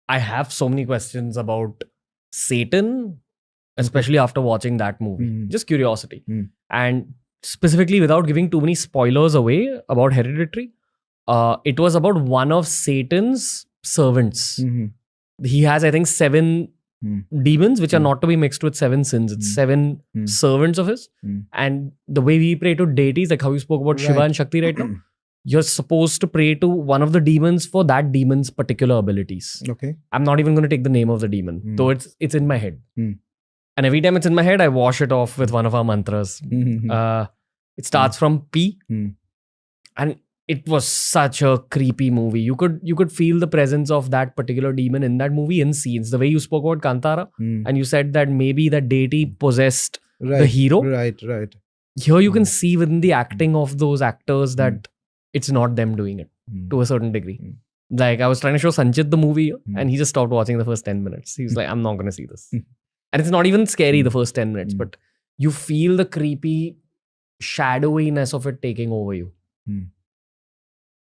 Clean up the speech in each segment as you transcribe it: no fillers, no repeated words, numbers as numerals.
I have so many questions about Satan, especially after watching that movie. Just curiosity. And specifically, without giving too many spoilers away about Hereditary, it was about one of Satan's servants. He has, I think, 7 demons, which are not to be mixed with 7 sins. It's 7 servants of his. And the way we pray to deities, like how you spoke about Shiva and Shakti right now, you're supposed to pray to one of the demons for that demon's particular abilities. Okay. I'm not even going to take the name of the demon, though it's in my head. And every time it's in my head, I wash it off with one of our mantras. It starts from P. And it was such a creepy movie. You could feel the presence of that particular demon in that movie in scenes. The way you spoke about Kantara, and you said that maybe the deity possessed the hero. Right. Here you can see within the acting of those actors that it's not them doing it to a certain degree. Like I was trying to show Sanchit the movie and he just stopped watching the first 10 minutes. He was like, I'm not going to see this. And it's not even scary the first 10 minutes, but you feel the creepy shadowiness of it taking over you.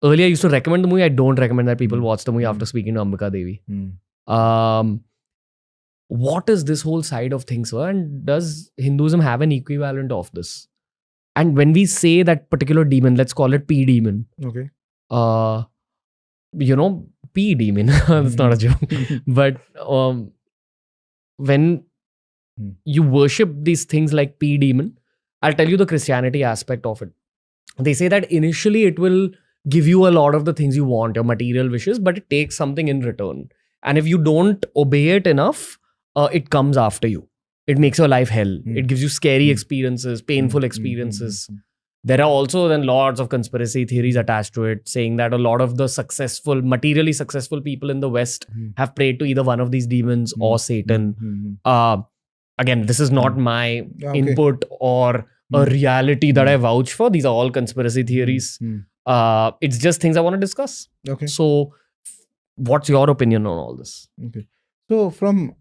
Earlier, I used to recommend the movie. I don't recommend that people watch the movie after speaking to Ambika Devi. What is this whole side of things, sir? And does Hinduism have an equivalent of this? And when we say that particular demon, let's call it P demon. Okay. P demon. That's not a joke. But when you worship these things like P demon, I'll tell you the Christianity aspect of it. They say that initially it will give you a lot of the things you want, your material wishes, but it takes something in return. And if you don't obey it enough, it comes after you. It makes your life hell. It gives you scary experiences, painful experiences. There are also then lots of conspiracy theories attached to it, saying that a lot of the materially successful people in the West have prayed to either one of these demons or Satan. Again, this is not my input or a reality that I vouch for. These are all conspiracy theories. It's just things I want to discuss. Okay. So, what's your opinion on all this? Okay. So, from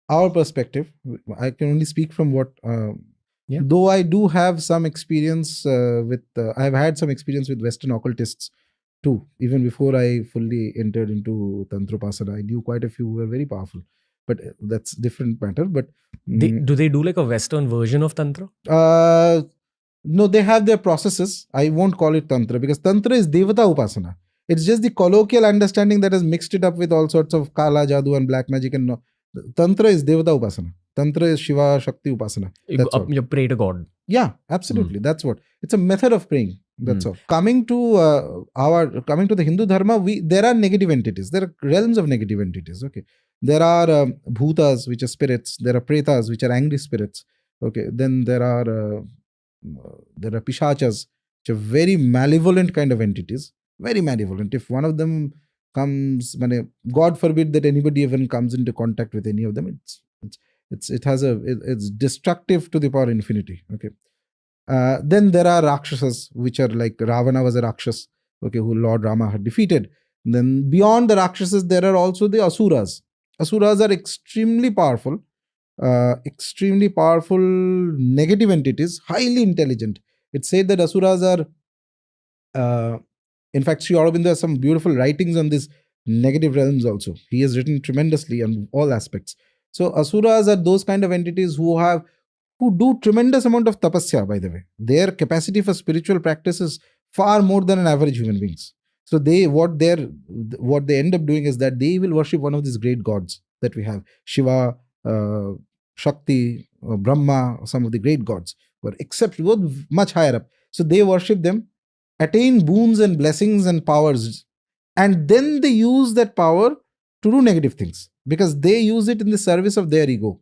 our perspective, I can only speak from what... Though I do have some experience I've had some experience with Western occultists too. Even before I fully entered into Tantropasana, I knew quite a few who were very powerful. But that's different matter. But do they do like a Western version of Tantra? No, they have their processes. I won't call it Tantra because Tantra is Devata Upasana. It's just the colloquial understanding that has mixed it up with all sorts of Kala, Jadoo and black magic. And Tantra is Devata Upasana. Tantra is Shiva, Shakti Upasana. You pray to God. Yeah, absolutely. That's what. It's a method of praying. That's all. Coming to the Hindu Dharma, there are negative entities. There are realms of negative entities. Okay. There are bhutas, which are spirits. There are pretas, which are angry spirits. Okay. Then there are pishachas, which are very malevolent kind of entities. Very malevolent. If one of them comes, God forbid that anybody even comes into contact with any of them, it's destructive to the power infinity. Okay. Then there are Rakshasas, which are like Ravana was a Rakshas, okay, who Lord Rama had defeated. Then beyond the Rakshasas, there are also the Asuras. Asuras are extremely powerful negative entities, highly intelligent. It's said that Asuras are, in fact, Sri Aurobindo has some beautiful writings on these negative realms also. He has written tremendously on all aspects. So Asuras are those kind of entities who do tremendous amount of tapasya, by the way. Their capacity for spiritual practice is far more than an average human beings. So what they end up doing is that they will worship one of these great gods that we have. Shiva, Shakti, Brahma, some of the great gods were much higher up. So they worship them, attain boons and blessings and powers, and then they use that power to do negative things because they use it in the service of their ego.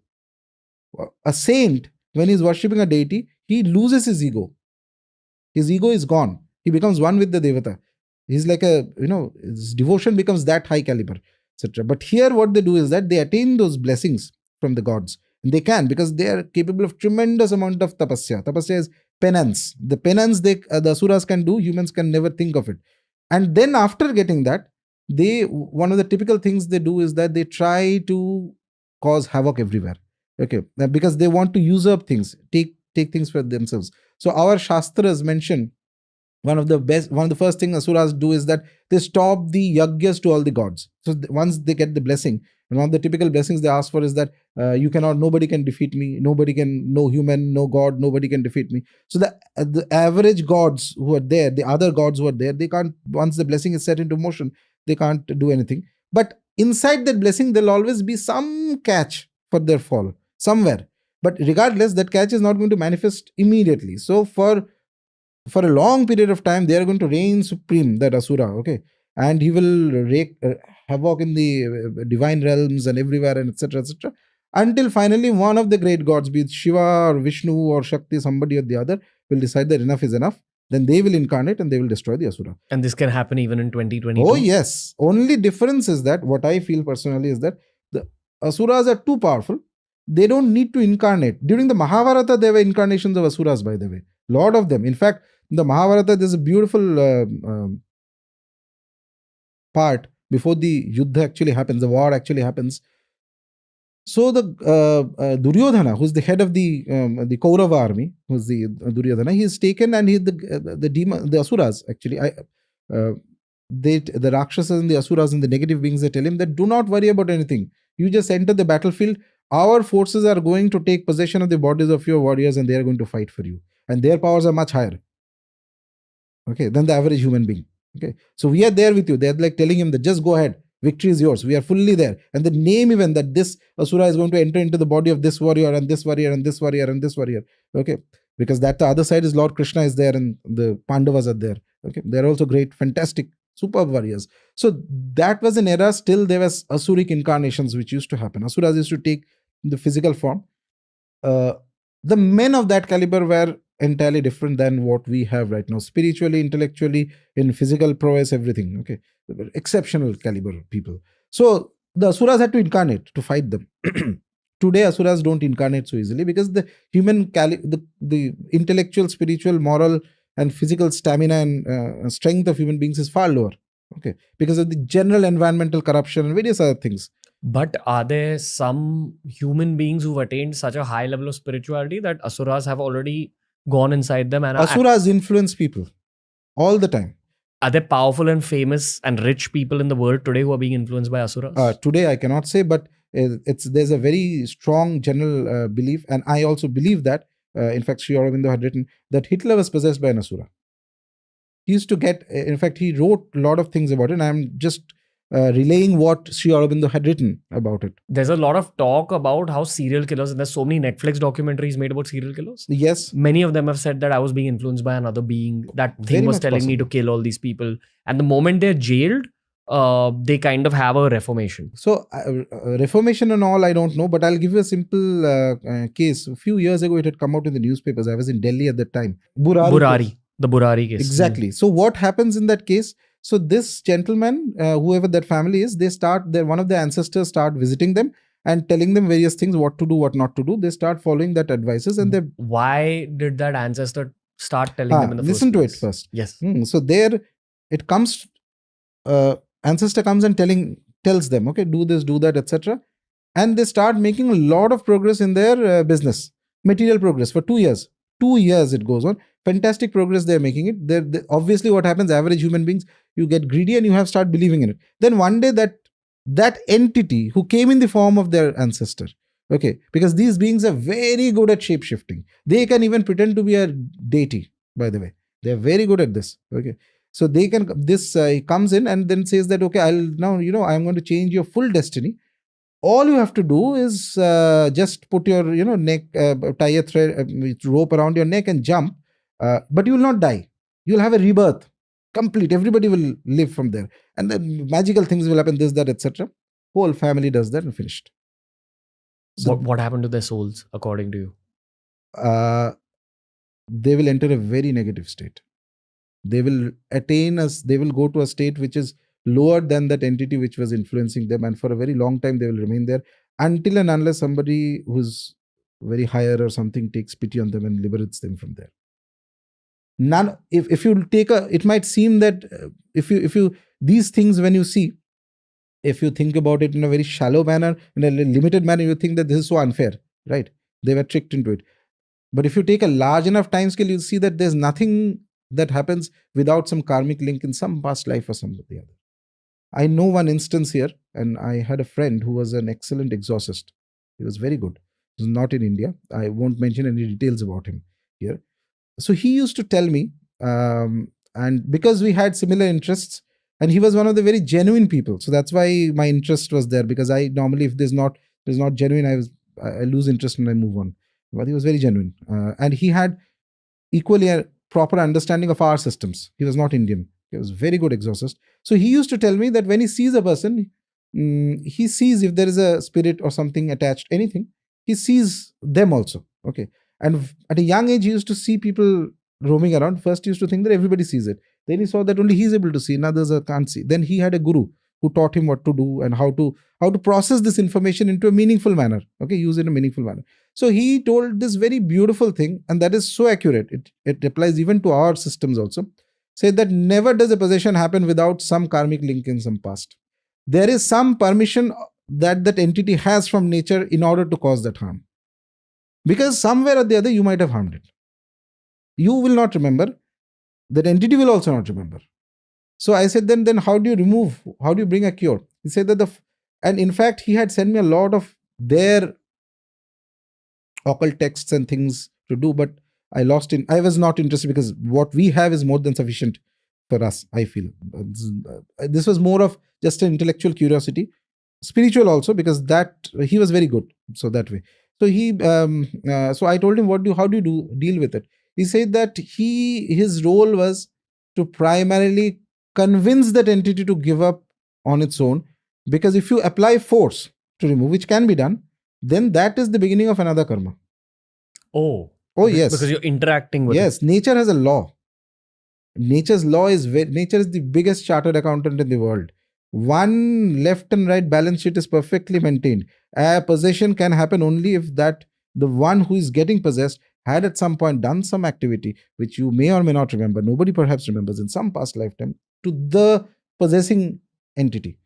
A saint, when he's worshipping a deity, he loses his ego. His ego is gone. He becomes one with the Devata. He's like his devotion becomes that high caliber, etc. But here what they do is that they attain those blessings from the gods. And they can, because they are capable of tremendous amount of tapasya. Tapasya is penance. The penance the Asuras can do, humans can never think of it. And then after getting that, one of the typical things they do is that they try to cause havoc everywhere. Okay, because they want to usurp things, take things for themselves. So our Shastras mention one of the first things Asuras do is that they stop the yagyas to all the gods. So once they get the blessing, and one of the typical blessings they ask for is that nobody can defeat me, no human, no god, nobody can defeat me. So the average gods who are there, the other gods who are there, they can't, once the blessing is set into motion, they can't do anything. But inside that blessing, there'll always be some catch for their fall, somewhere. But regardless, that catch is not going to manifest immediately. So for a long period of time, they are going to reign supreme, that Asura, okay? And he will wreak havoc in the divine realms and everywhere, and etc., etc. Until finally one of the great gods, be it Shiva or Vishnu or Shakti, somebody or the other, will decide that enough is enough. Then they will incarnate and they will destroy the Asura. And this can happen even in 2022? Oh yes. Only difference is that, what I feel personally is that the Asuras are too powerful. They don't need to incarnate. During the Mahabharata, there were incarnations of Asuras, by the way. Lot of them. In fact, in the Mahabharata, there's a beautiful part before the Yuddha actually happens, the war actually happens. So the Duryodhana, who's the head of the Kaurava army, who's the Duryodhana, he is taken, and the Asuras actually, the Rakshasas and the Asuras and the negative beings, they tell him that do not worry about anything. You just enter the battlefield. Our forces are going to take possession of the bodies of your warriors, and they are going to fight for you. And their powers are much higher, okay, than the average human being. Okay, so we are there with you. They're like telling him that just go ahead. Victory is yours. We are fully there. And the name even that this Asura is going to enter into the body of this warrior and this warrior and this warrior and this warrior. Okay, because that the other side is Lord Krishna is there and the Pandavas are there. Okay, they're also great, fantastic, superb warriors. So that was an era. Still there was Asuric incarnations which used to happen. Asuras used to take the physical form. The men of that caliber were entirely different than what we have right now, spiritually, intellectually, in physical prowess, everything. Okay, exceptional caliber people. So the Asuras had to incarnate to fight them. Today Asuras don't incarnate so easily because the human the intellectual, spiritual, moral and physical stamina and strength of human beings is far lower. Okay, because of the general environmental corruption and various other things. But are there some human beings who've attained such a high level of spirituality that Asuras have already gone inside them? And Asuras influence people all the time. Are there powerful and famous and rich people in the world today who are being influenced by Asuras? Today I cannot say, but there's a very strong general belief, and I also believe that. In fact, Sri Aurobindo had written that Hitler was possessed by an Asura. He used to get, in fact, he wrote a lot of things about it, and I'm just relaying what Sri Aurobindo had written about it. There's a lot of talk about how serial killers, and there's so many Netflix documentaries made about serial killers. Yes. Many of them have said that I was being influenced by another being. That thing was telling me to kill all these people. And the moment they're jailed, they kind of have a reformation. So reformation and all, I don't know, but I'll give you a simple case. A few years ago, it had come out in the newspapers. I was in Delhi at that time. Burari. The Burari case. Exactly. So what happens in that case? So this gentleman, whoever that family is, one of their ancestors start visiting them and telling them various things, what to do, what not to do. They start following that advices, and why did that ancestor start telling them in the first place? Listen to it first. Yes. So there it comes, ancestor comes and tells them, okay, do this, do that, etc. And they start making a lot of progress in their business, material progress for 2 years. 2 years it goes on. Fantastic progress they're making it. Obviously what happens, average human beings, you get greedy and you have start believing in it. Then one day that entity who came in the form of their ancestor, okay, because these beings are very good at shape shifting. They can even pretend to be a deity, by the way. They're very good at this. Okay. So they can, he comes in and then says that, okay, I'm going to change your full destiny. All you have to do is just put your, neck, tie a thread, rope around your neck and jump. But you will not die. You'll have a rebirth. Complete. Everybody will live from there. And then magical things will happen, this, that, etc. Whole family does that and finished. So what happened to their souls, according to you? They will enter a very negative state. They will go to a state which is lower than that entity which was influencing them, and for a very long time they will remain there until and unless somebody who's very higher or something takes pity on them and liberates them from there. If you take it might seem that if you these things, when you see, if you think about it in a very shallow manner, in a limited manner, you think that this is so unfair, right? They were tricked into it. But if you take a large enough time scale, you'll see that there's nothing that happens without some karmic link in some past life or somebody other. I know one instance here, and I had a friend who was an excellent exorcist. He was very good. He was not in India. I won't mention any details about him here. So he used to tell me, and because we had similar interests, and he was one of the very genuine people. So that's why my interest was there, because I normally, if there's not genuine, I lose interest and I move on. But he was very genuine, and he had equally a proper understanding of our systems. He was not Indian. He was very good exorcist. So he used to tell me that when he sees a person, he sees if there is a spirit or something attached, anything, he sees them also. Okay. And at a young age, he used to see people roaming around. First, he used to think that everybody sees it. Then he saw that only he's able to see, and others can't see. Then he had a guru who taught him what to do and how to process this information into a meaningful manner. Okay, use it in a meaningful manner. So he told this very beautiful thing, and that is so accurate. It applies even to our systems also. Say that never does a possession happen without some karmic link in some past. There is some permission that entity has from nature in order to cause that harm. Because somewhere or the other, you might have harmed it. You will not remember. That entity will also not remember. So I said, then how do you remove? How do you bring a cure? He said that and in fact, he had sent me a lot of their occult texts and things to do, but I was not interested, because what we have is more than sufficient for us, I feel. This was more of just an intellectual curiosity, spiritual also, because that he was very good. So that way. So so I told him, how do you deal with it? He said that his role was to primarily convince that entity to give up on its own, because if you apply force to remove, which can be done, then that is the beginning of another karma. Oh, yes. Because you're interacting with it. Yes, nature has a law. Nature's law is nature is the biggest chartered accountant in the world. One left and right balance sheet is perfectly maintained. A possession can happen only if the one who is getting possessed had at some point done some activity which you may or may not remember, nobody perhaps remembers, in some past lifetime, to the possessing entity.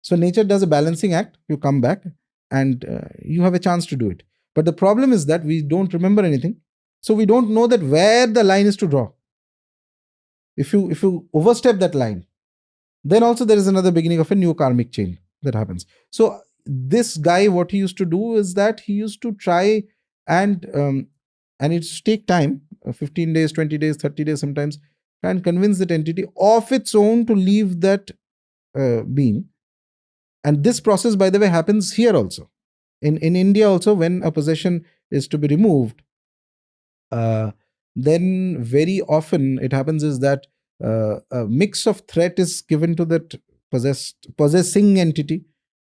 So nature does a balancing act, you come back and you have a chance to do it. But the problem is that we don't remember anything. So we don't know that where the line is to draw. If you overstep that line, then also there is another beginning of a new karmic chain that happens. So this guy, what he used to do is that he used to try and it used to take time, 15 days, 20 days, 30 days sometimes, and convince that entity of its own to leave that being. And this process, by the way, happens here also. In India also, when a possession is to be removed, then very often it happens is that a mix of threat is given to that possessing entity,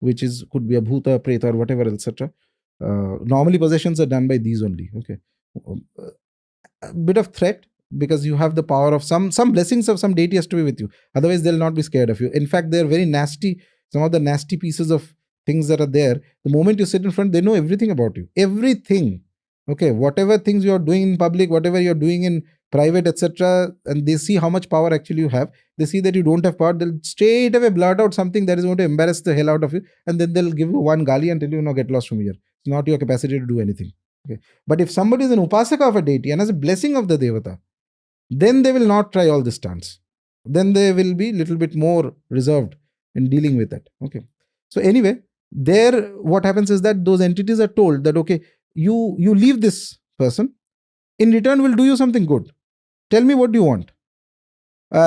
which could be a bhuta, preta, or whatever, etc. Normally possessions are done by these only. Okay, a bit of threat, because you have the power of some blessings of some deity has to be with you. Otherwise, they'll not be scared of you. In fact, they're very nasty. Some of the nasty pieces of things that are there, the moment you sit in front, they know everything about you. Everything. Okay, whatever things you're doing in public, whatever you're doing in private, etc., and they see how much power actually you have. They see that you don't have power, they'll straight away blurt out something that is going to embarrass the hell out of you, and then they'll give you one gali and tell you, no, get lost from here. It's not your capacity to do anything. Okay. But if somebody is an upasaka of a deity and has a blessing of the devata, then they will not try all this stunts. Then they will be little bit more reserved in dealing with that. Okay. So anyway, there what happens is that those entities are told that, okay, you leave this person, in return we'll do you something good. Tell me what do you want.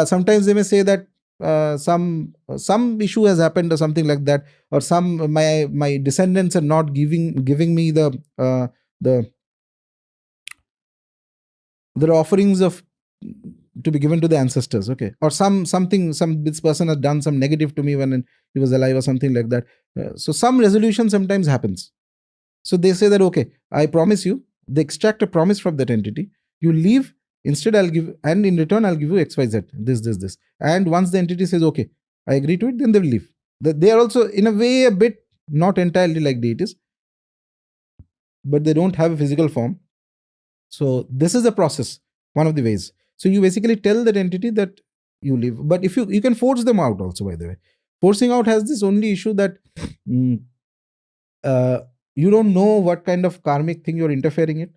Sometimes they may say that some issue has happened or something like that, or my descendants are not giving me the offerings of to be given to the ancestors. Okay, or this person has done some negative to me when he was alive or something like that. So some resolution sometimes happens. So they say that, okay, I promise you, they extract a promise from that entity, you leave, instead I'll give, and in return I'll give you XYZ, this. And once the entity says, okay, I agree to it, then they will leave. They are also in a way a bit not entirely like deities, but they don't have a physical form. So this is a process, one of the ways. So you basically tell that entity that you leave. But if you can force them out also, by the way. Forcing out has this only issue that you don't know what kind of karmic thing you're interfering in.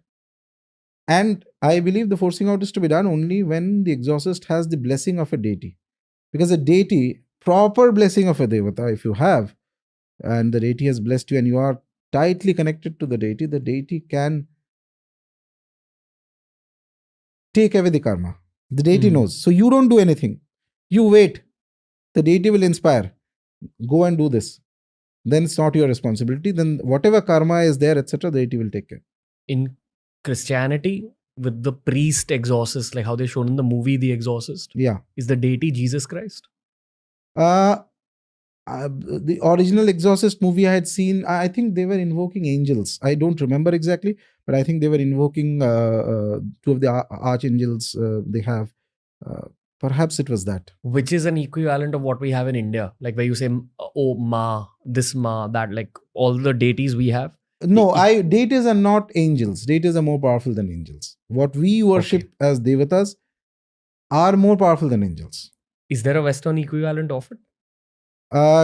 And I believe the forcing out is to be done only when the exorcist has the blessing of a deity. Because a deity, proper blessing of a devata, if you have, and the deity has blessed you and you are tightly connected to the deity can take away the karma. The deity knows. So you don't do anything. You wait. The deity will inspire. Go and do this. Then it's not your responsibility. Then whatever karma is there, etc., the deity will take care. In Christianity, with the priest exorcist, like how they shown in the movie The Exorcist, is the deity Jesus Christ? The original Exorcist movie I had seen, I think they were invoking angels. I don't remember exactly, but I think they were invoking two of the archangels they have. Perhaps it was that. Which is an equivalent of what we have in India, like where you say, oh, Ma, this Ma, that, like all the deities we have. No, deities are not angels. Deities are more powerful than angels. What we worship as devatas are more powerful than angels. Is there a Western equivalent of it?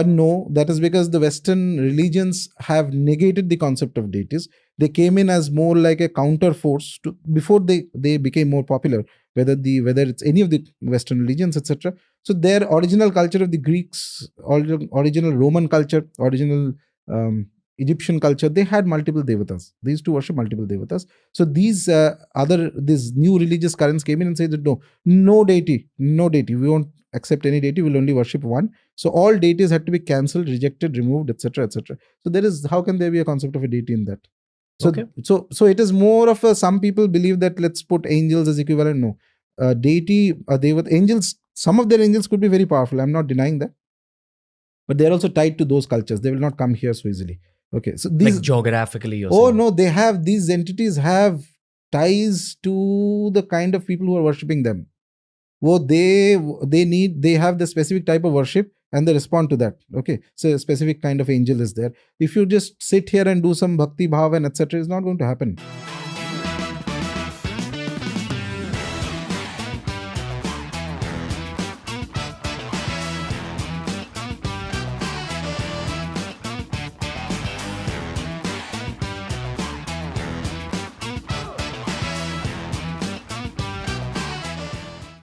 No, that is because the Western religions have negated the concept of deities. They came in as more like a counter force to before they became more popular. Whether it's any of the Western religions, etc. So their original culture of the Greeks, original Roman culture, original Egyptian culture, they had multiple devatas. They used to worship multiple devatas. So these new religious currents came in and said that no deity. We won't accept any deity. We'll only worship one. So all deities had to be cancelled, rejected, removed, etc., etc. So how can there be a concept of a deity in that? So it is more of some people believe that let's put angels as equivalent. No, deity, devata, angels. Some of their angels could be very powerful. I'm not denying that, but they're also tied to those cultures. They will not come here so easily. Okay, so these, like geographically. No, these entities have ties to the kind of people who are worshipping them. They have the specific type of worship and they respond to that. Okay, so a specific kind of angel is there. If you just sit here and do some bhakti bhav and etc., it's not going to happen.